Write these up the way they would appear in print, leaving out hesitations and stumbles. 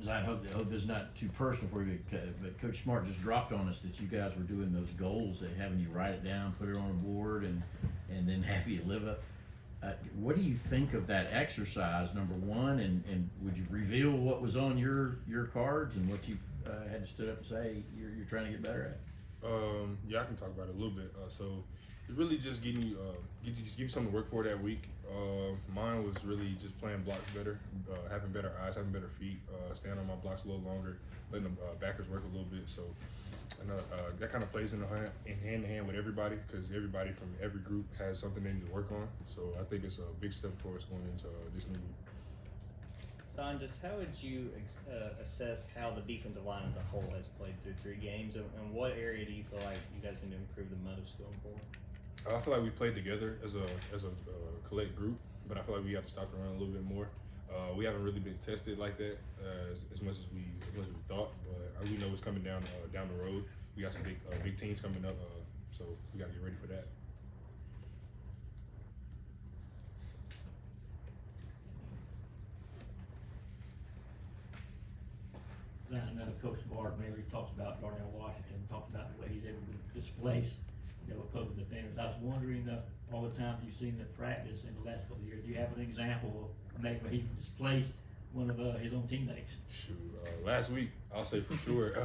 I hope this is not too personal for you, but Coach Smart just dropped on us that you guys were doing those goals, that having you write it down, put it on a board, and then have you live up. What do you think of that exercise, number one, and would you reveal what was on your cards and what you had to stood up and say you're trying to get better at? Yeah, I can talk about it a little bit. So it's really just getting you, give you something to work for that week. Mine was really just playing blocks better, having better eyes, having better feet, staying on my blocks a little longer, letting the backers work a little bit. So that kind of plays in hand to hand with everybody, because everybody from every group has something they need to work on. So I think it's a big step for us going into this new week. Son, just how would you assess how the defensive line as a whole has played through 3 games, and what area do you feel like you guys need to improve the most going forward? I feel like we played together as a collect group, but I feel like we have to stop the run a little bit more. We haven't really been tested like that as much as we thought, but we know it's coming down the road. We got some big teams coming up, so we got to get ready for that. I know Coach Bard maybe talks about Darnell Washington, talks about the way he's able to displace, opposing defenders. I was wondering, all the times you've seen the practice in the last couple of years, do you have an example of maybe where he displaced one of his own teammates? Shoot, last week I'll say for sure,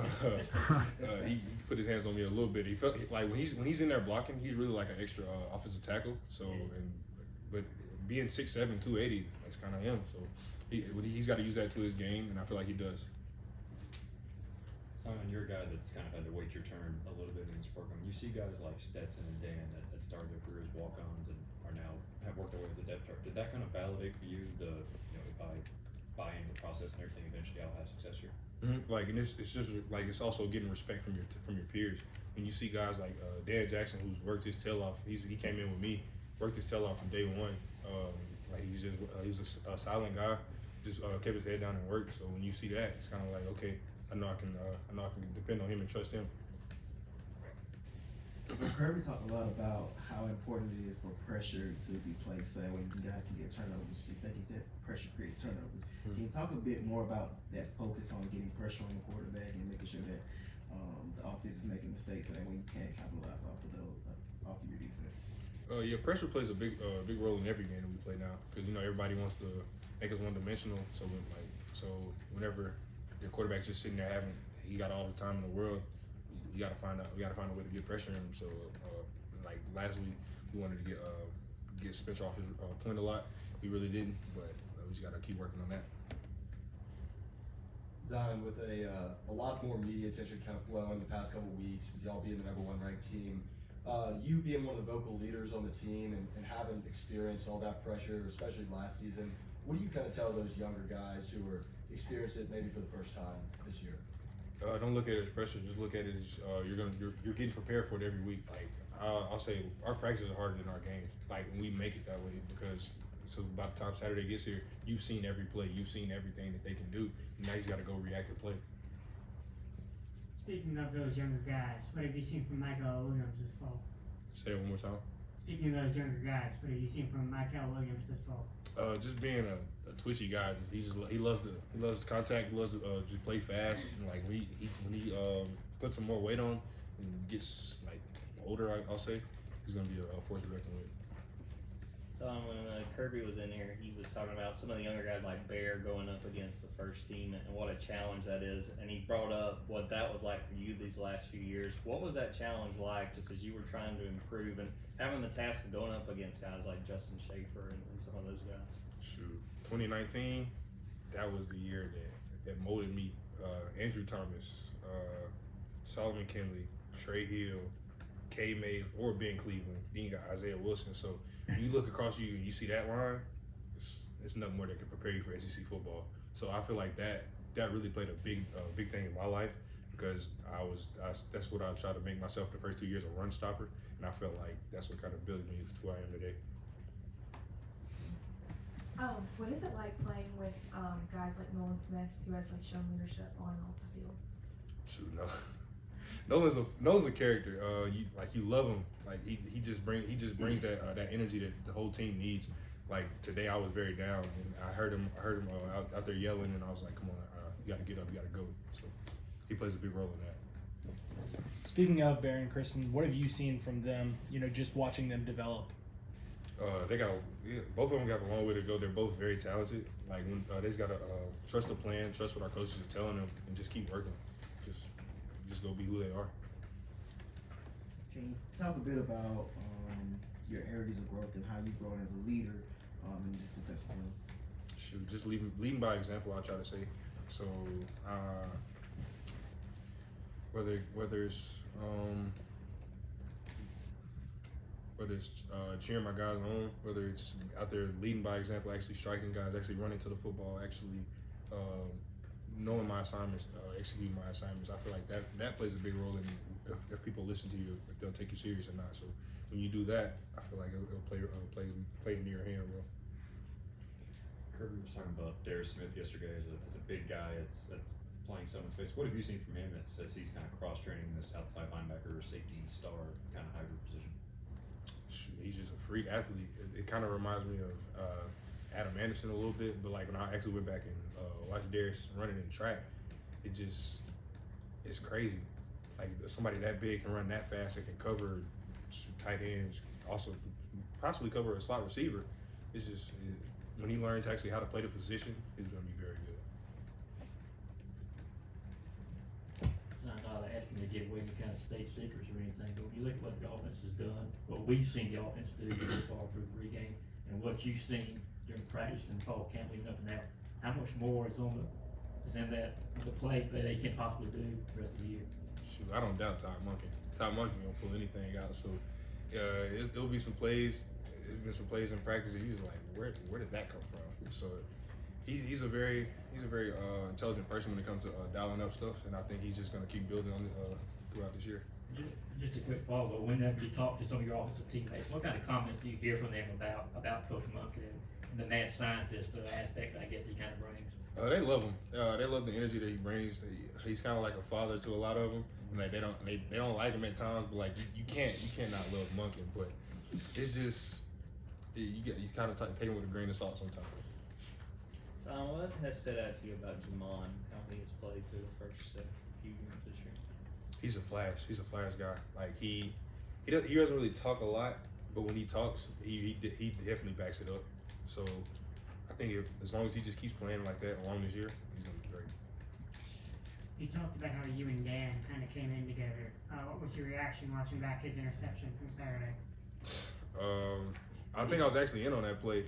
he put his hands on me a little bit. He felt like when he's in there blocking, he's really like an extra offensive tackle. So, but being 6'7", 280, that's kind of him. So he's got to use that to his game, and I feel like he does. Simon, you're a guy that's kind of had to wait your turn a little bit in this program. You see guys like Stetson and Dan that started their careers walk-ons and are now have worked their way to the depth chart. Did that kind of validate for you if I buy into the process and everything, eventually I'll have success here? Mm-hmm. Like, and it's just like it's also getting respect from your peers. When you see guys like Dan Jackson, who's worked his tail off, he came in with me, worked his tail off from day one. Like he was a silent guy, just kept his head down and worked. So when you see that, it's kind of like, okay, I know I can depend on him and trust him. So Kirby talked a lot about how important it is for pressure to be placed. So when you guys can get turnovers, I think he said pressure creates turnovers. Mm-hmm. Can you talk a bit more about that focus on getting pressure on the quarterback and making sure that the offense is making mistakes, so that way you can't capitalize off of your defense? Yeah, pressure plays a big role in every game that we play now, because everybody wants to make us one-dimensional. So whenever your quarterback's just sitting there he got all the time in the world, we gotta find a way to get pressure on him. So like last week we wanted to get Spencer off his point a lot. We really didn't, but we just gotta keep working on that. Zion, with a lot more media attention kind of flowing the past couple weeks, with y'all being the #1 ranked team, you being one of the vocal leaders on the team and having experienced all that pressure, especially last season, what do you kind of tell those younger guys who are experiencing it maybe for the first time this year? Don't look at it as pressure. Just look at it as you're getting prepared for it every week. Like I'll say, our practices are harder than our games. Like, and we make it that way because by the time Saturday gets here, you've seen every play, you've seen everything that they can do. And now you got to go react and play. Speaking of those younger guys, what have you seen from Mykal Williams this fall? Say it one more time. Speaking of those younger guys, what have you seen from Mykal Williams this fall? Just being a twitchy guy. He loves contact. He loves to just play fast. And like when he puts some more weight on and gets like older, I'll say he's gonna be a force to reckon with. So when Kirby was in here, he was talking about some of the younger guys like Bear going up against the first team and what a challenge that is. And he brought up what that was like for you these last few years. What was that challenge like, just as you were trying to improve and having the task of going up against guys like Justin Schaefer and some of those guys? Shoot, 2019, that was the year that molded me. Andrew Thomas, Solomon Kinley, Trey Hill, K. Mays, or Ben Cleveland. Then you got Isaiah Wilson. So when you look across you and you see that line, it's nothing more that can prepare you for SEC football. So I feel like that really played a big thing in my life, because that's what I tried to make myself the first 2 years, a run stopper, and I felt like that's what kind of built me to who I am today. What is it like playing with guys like Nolan Smith, who has like shown leadership on and off the field? Shoot, no. Nolan's a character. You love him. Like he just brings that energy that the whole team needs. like today I was very down, and I heard him out there yelling, and I was like, come on, you got to get up, you got to go. So he plays a big role in that. Speaking of Bear and Christen, what have you seen from them? Just watching them develop. Both of them got a long way to go. They're both very talented. Like when they just gotta trust the plan, trust what our coaches are telling them, and just keep working. Just go be who they are. Can you talk a bit about your areas of growth and how you've grown as a leader in just defensive room? Shoot, just leading by example. I try to say. So whether it's cheering my guys on, whether it's out there leading by example, actually striking guys, actually running to the football, actually knowing my assignments, executing my assignments. I feel like that plays a big role in if people listen to you, if they'll take you serious or not. So when you do that, I feel like it'll play into your hand real. Kirby was talking about Darris Smith yesterday as a big guy that's playing someone's face. What have you seen from him that says he's kind of cross-training this outside linebacker or safety star kind of hybrid position? He's just a freak athlete. It kind of reminds me of Adam Anderson a little bit, but like when I actually went back and watched Darris running in track, it's crazy. Like somebody that big can run that fast and can cover tight ends, also possibly cover a slot receiver. It's just when he learns actually how to play the position, he's going to be very good. I'm not asking to give away any kind of state secrets or anything, but when you look at what the offense has done, what we've seen the offense do so far through the pregame, and what you've seen during practice and fall camp leading up to now, how much more is in the play that they can possibly do the rest of the year? Shoot, I don't doubt Todd Monken. Todd Monken gonna pull anything out. So it'll be some plays. There's been some plays in practice that you're just like, where did that come from? So he's a very intelligent person when it comes to dialing up stuff, and I think he's just gonna keep building on it throughout this year. Just a quick follow-up. Whenever you talk to some of your offensive teammates, what kind of comments do you hear from them about Coach Monken and the mad scientist aspect I guess he kind of brings? They love him. They love the energy that he brings. He's kind of like a father to a lot of them. And like they don't like him at times, but like you can't not love Monken. But it's just you kind of take him with a grain of salt sometimes. So what has stood out to you about Jamon? How he has played through the first few games this year? He's a flash. He's a flash guy. Like he doesn't really talk a lot, but when he talks, he definitely backs it up. So I think as long as he just keeps playing like that along this year, he's gonna be great. You talked about how you and Dan kind of came in together. What was your reaction watching back his interception from Saturday? I think I was actually in on that play,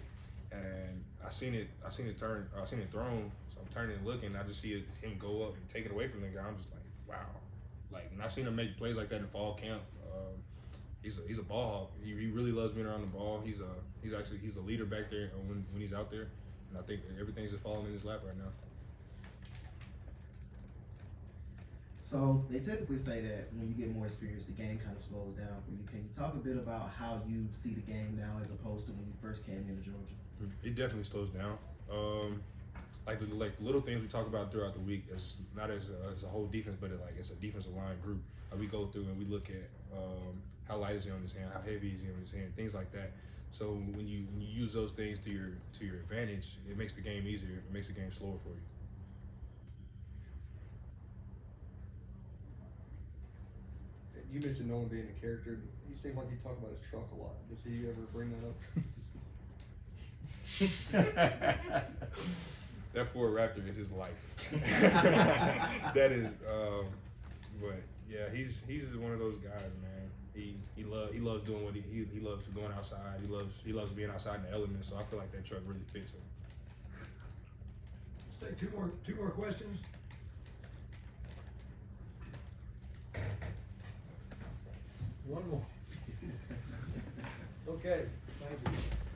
and I seen it thrown. So I'm turning and looking. And I just see him go up and take it away from the guy. I'm just like, wow. Like, and I've seen him make plays like that in fall camp. He's a ball hawk. He really loves being around the ball. He's a leader back there when he's out there, and I think everything's just falling in his lap right now. So they typically say that when you get more experience, the game kind of slows down for you. Can you talk a bit about how you see the game now as opposed to when you first came into Georgia? It definitely slows down. Like the little things we talk about throughout the week, as not as a whole defense, but as a defensive line group. We go through and we look at how light is he on his hand, how heavy is he on his hand, things like that. So when you use those things to your advantage, it makes the game easier. It makes the game slower for you. You mentioned Nolan being a character. You seem like you talk about his truck a lot. Does he ever bring that up? That Ford Raptor is his life. That is, but yeah, he's one of those guys, man. He loves doing what he loves going outside. He loves being outside in the elements. So I feel like that truck really fits him. Let's take two more questions. One more. Okay, thank you.